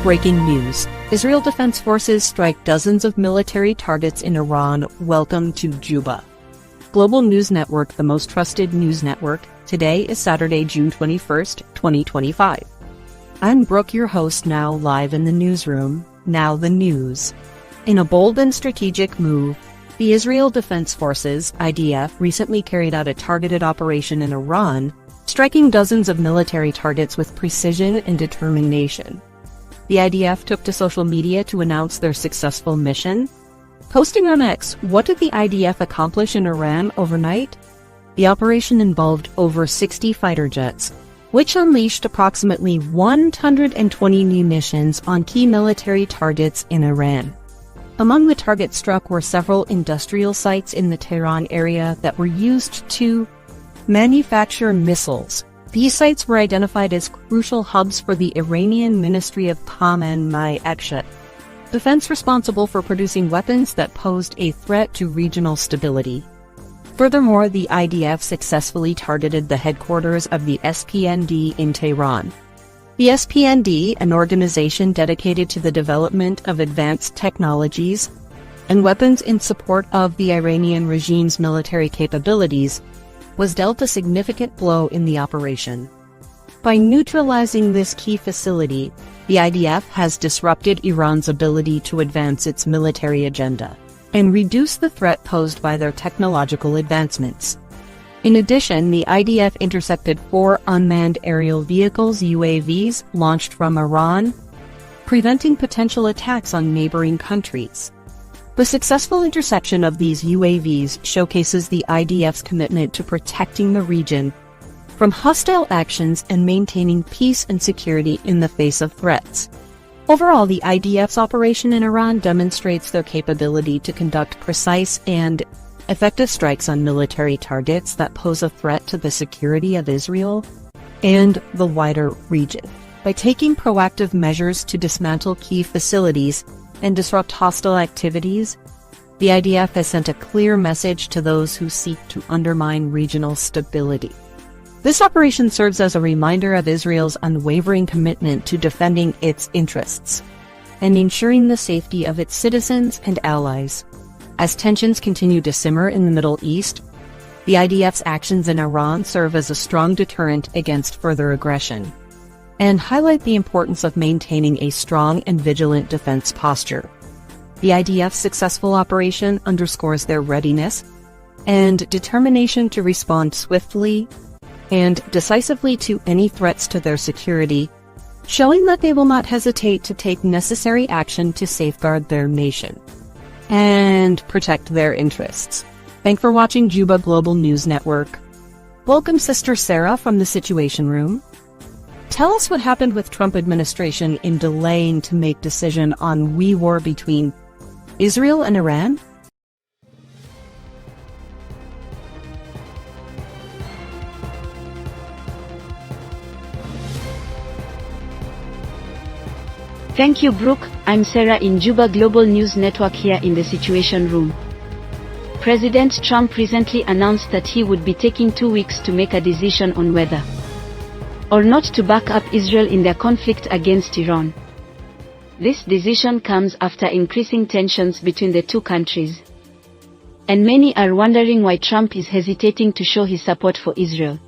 Breaking news. Israel Defense Forces strike dozens of military targets in Iran. Welcome to Juba. Global News Network, the most trusted news network. Today is Saturday, June 21st, 2025. I'm Brooke, your host, now live in the newsroom. Now the news. In a bold and strategic move, the Israel Defense Forces, IDF, recently carried out a targeted operation in Iran, striking dozens of military targets with precision and determination. The IDF took to social media to announce their successful mission. Posting on X, what did the IDF accomplish in Iran overnight? The operation involved over 60 fighter jets, which unleashed approximately 120 munitions on key military targets in Iran. Among the targets struck were several industrial sites in the Tehran area that were used to manufacture missiles. These sites were identified as crucial hubs for the Iranian Ministry of Ma'ishet, defense responsible for producing weapons that posed a threat to regional stability. Furthermore, the IDF successfully targeted the headquarters of the SPND in Tehran. The SPND, an organization dedicated to the development of advanced technologies and weapons in support of the Iranian regime's military capabilities, was dealt a significant blow in the operation. By neutralizing this key facility, the IDF has disrupted Iran's ability to advance its military agenda and reduce the threat posed by their technological advancements. In addition, the IDF intercepted 4 unmanned aerial vehicles (UAVs) launched from Iran, preventing potential attacks on neighboring countries. The successful interception of these UAVs showcases the IDF's commitment to protecting the region from hostile actions and maintaining peace and security in the face of threats. Overall, the IDF's operation in Iran demonstrates their capability to conduct precise and effective strikes on military targets that pose a threat to the security of Israel and the wider region. By taking proactive measures to dismantle key facilities and disrupt hostile activities, the IDF has sent a clear message to those who seek to undermine regional stability. This operation serves as a reminder of Israel's unwavering commitment to defending its interests and ensuring the safety of its citizens and allies. As tensions continue to simmer in the Middle East, the IDF's actions in Iran serve as a strong deterrent against further aggression and highlight the importance of maintaining a strong and vigilant defense posture. The IDF's successful operation underscores their readiness and determination to respond swiftly and decisively to any threats to their security, showing that they will not hesitate to take necessary action to safeguard their nation and protect their interests. Thanks for watching Juba Global News Network. Welcome, Sister Sarah from the Situation Room. Tell us what happened with Trump administration in delaying to make decision on war between Israel and Iran? Thank you, Brooke. I'm Sarah in Juba Global News Network here in the Situation Room. President Trump recently announced that he would be taking 2 weeks to make a decision on whether or not to back up Israel in their conflict against Iran. This decision comes after increasing tensions between the two countries, and many are wondering why Trump is hesitating to show his support for Israel.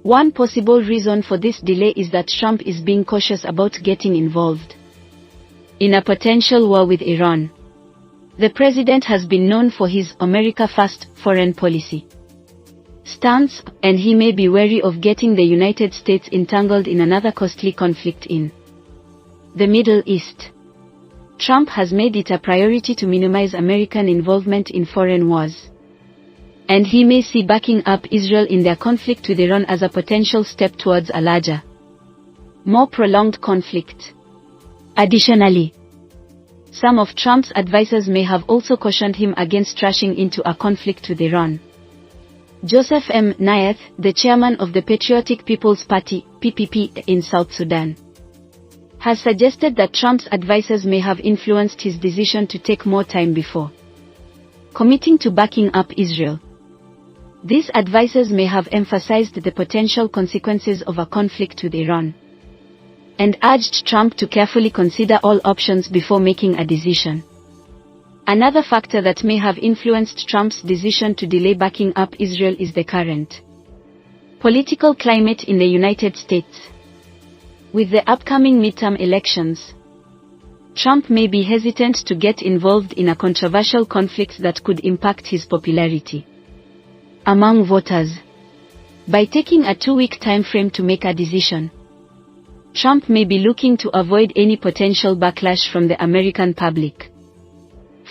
One possible reason for this delay is that Trump is being cautious about getting involved in a potential war with Iran. The president has been known for his America First foreign policy stance, and he may be wary of getting the United States entangled in another costly conflict in the Middle East. Trump has made it a priority to minimize American involvement in foreign wars, and he may see backing up Israel in their conflict with Iran as a potential step towards a larger, more prolonged conflict. Additionally, some of Trump's advisors may have also cautioned him against rushing into a conflict with Iran. Joseph M. Naeth, the chairman of the Patriotic People's Party, PPP, in South Sudan, has suggested that Trump's advisors may have influenced his decision to take more time before committing to backing up Israel. These advisors may have emphasized the potential consequences of a conflict with Iran. and urged Trump to carefully consider all options before making a decision. Another factor that may have influenced Trump's decision to delay backing up Israel is the current political climate in the United States. With the upcoming midterm elections, Trump may be hesitant to get involved in a controversial conflict that could impact his popularity among voters. By taking a 2-week time frame to make a decision, Trump may be looking to avoid any potential backlash from the American public.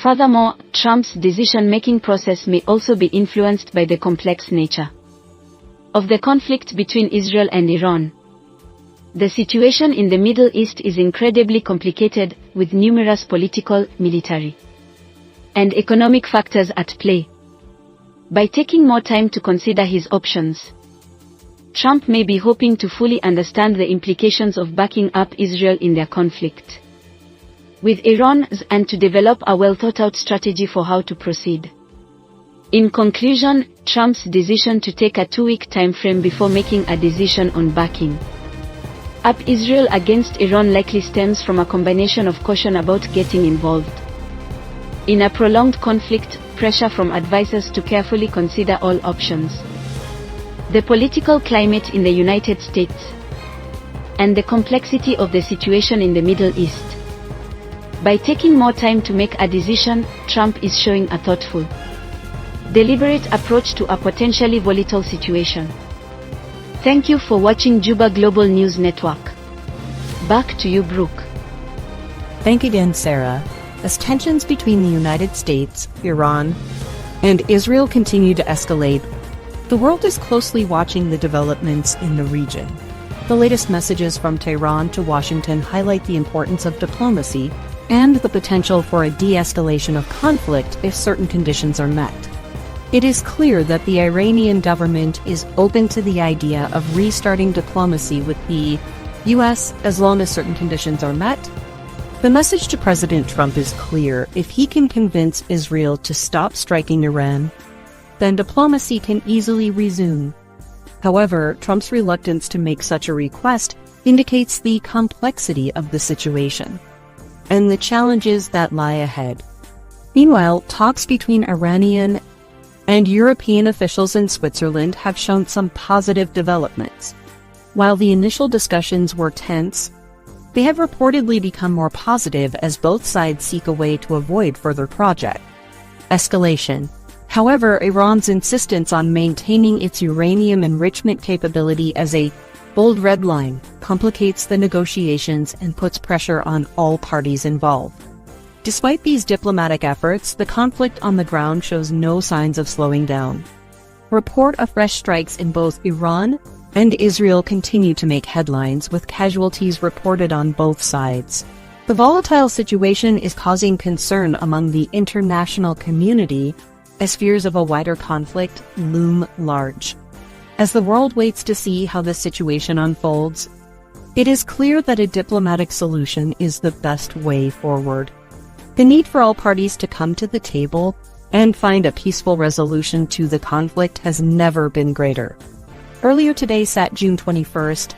Furthermore, Trump's decision-making process may also be influenced by the complex nature of the conflict between Israel and Iran. The situation in the Middle East is incredibly complicated, with numerous political, military, and economic factors at play. By taking more time to consider his options, Trump may be hoping to fully understand the implications of backing up Israel in their conflict with Iran and to develop a well-thought-out strategy for how to proceed. In conclusion, Trump's decision to take a 2-week time frame before making a decision on backing up Israel against Iran likely stems from a combination of caution about getting involved in a prolonged conflict, pressure from advisors to carefully consider all options, the political climate in the United States, and the complexity of the situation in the Middle East. By taking more time to make a decision, Trump is showing a thoughtful, deliberate approach to a potentially volatile situation. Thank you for watching Juba Global News Network. Back to you, Brooke. Thank you again, Sarah. As tensions between the United States, Iran, and Israel continue to escalate, the world is closely watching the developments in the region. The latest messages from Tehran to Washington highlight the importance of diplomacy and the potential for a de-escalation of conflict if certain conditions are met. It is clear that the Iranian government is open to the idea of restarting diplomacy with the U.S. as long as certain conditions are met. The message to President Trump is clear: if he can convince Israel to stop striking Iran, then diplomacy can easily resume. However, Trump's reluctance to make such a request indicates the complexity of the situation and the challenges that lie ahead. Meanwhile, talks between Iranian and European officials in Switzerland have shown some positive developments. While the initial discussions were tense, they have reportedly become more positive as both sides seek a way to avoid further project escalation. However, Iran's insistence on maintaining its uranium enrichment capability as a bold red line complicates the negotiations and puts pressure on all parties involved. Despite these diplomatic efforts, the conflict on the ground shows no signs of slowing down. Report of fresh strikes in both Iran and Israel continue to make headlines, with casualties reported on both sides. The volatile situation is causing concern among the international community as fears of a wider conflict loom large. As the world waits to see how the situation unfolds, it is clear that a diplomatic solution is the best way forward. The need for all parties to come to the table and find a peaceful resolution to the conflict has never been greater. Earlier today, June 21st,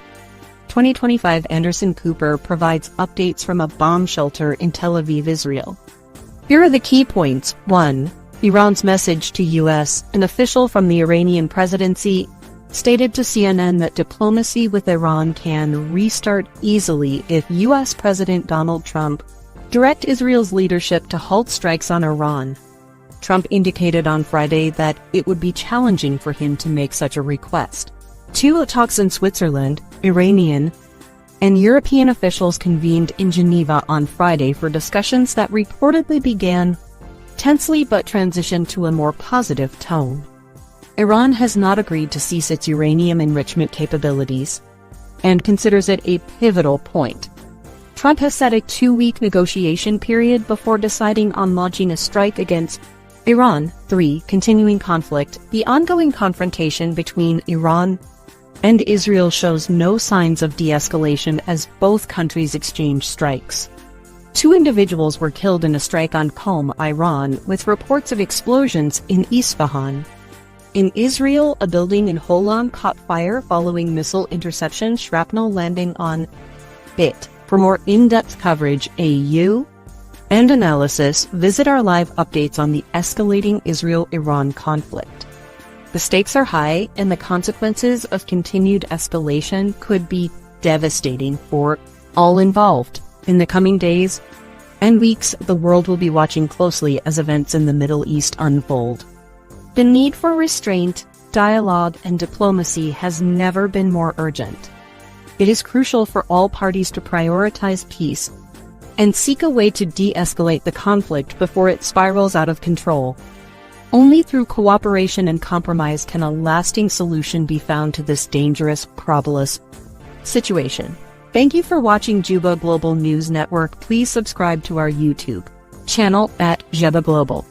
2025, Anderson Cooper provides updates from a bomb shelter in Tel Aviv, Israel. Here are the key points. 1. Iran's message to U.S. An official from the Iranian presidency stated to CNN that diplomacy with Iran can restart easily if U.S. President Donald Trump directs Israel's leadership to halt strikes on Iran. Trump indicated on Friday that it would be challenging for him to make such a request. 2. Talks in Switzerland. Iranian and European officials convened in Geneva on Friday for discussions that reportedly began tensely but transitioned to a more positive tone. Iran has not agreed to cease its uranium enrichment capabilities and considers it a pivotal point. Trump has set a 2-week negotiation period before deciding on launching a strike against Iran. 3. Continuing conflict. The ongoing confrontation between Iran and Israel shows no signs of de-escalation as both countries exchange strikes. 2 individuals were killed in a strike on Qom, Iran, with reports of explosions in Isfahan. In Israel, a building in Holon caught fire following missile interception, shrapnel landing on bit. For more in-depth coverage, and analysis, visit our live updates on the escalating Israel-Iran conflict. The stakes are high, and the consequences of continued escalation could be devastating for all involved. In the coming days and weeks, the world will be watching closely as events in the Middle East unfold. The need for restraint, dialogue, and diplomacy has never been more urgent. It is crucial for all parties to prioritize peace and seek a way to de-escalate the conflict before it spirals out of control. Only through cooperation and compromise can a lasting solution be found to this dangerous, perilous situation. Thank you for watching Juba Global News Network. Please subscribe to our YouTube channel at Juba Global.